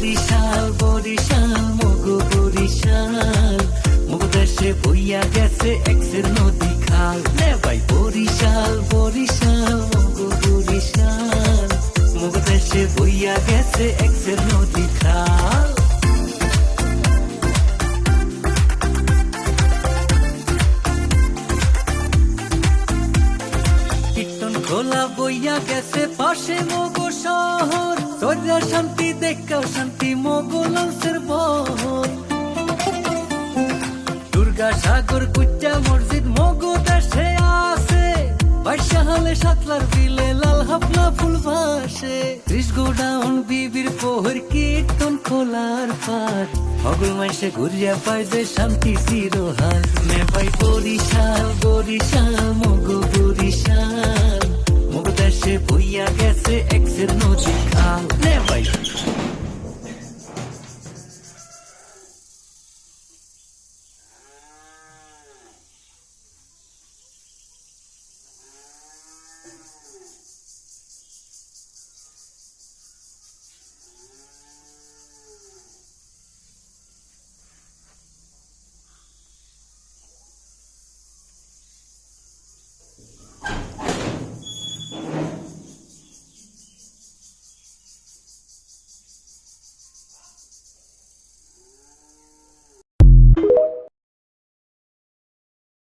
বরিশাল বরিশাল মগো বরিশাল মগো দেশে বইয়া গেছে এক্সের নদী খাল নে ভাই বরিশাল বরিশাল মগো বরিশাল মগো দেশে বইয়া গেছে এক্সের নদী খাল। খোলা বইয়া গেছে পাশে মগো শহর তোরা শান্তি দেখা শান্তি মগো লঞ্চের বহর দুর্গা সাগর গুজ্জা মসজিদ মগো দেশে আছে বাইশা হলে সাতলার বিলে লাল হাফলা ফুল ভাসে ত্রিশ গোডাউন বিবির পোহর কীর্তন খোলার পাট হগল মাইসে ঘুরিয়া পায় যে শান্তি চিরহাল নে ভাই বরিশাল বরিশাল মগো বরিশাল মগো দেশে বইয়া গেছে এক্সের নদী খাল নে ভাই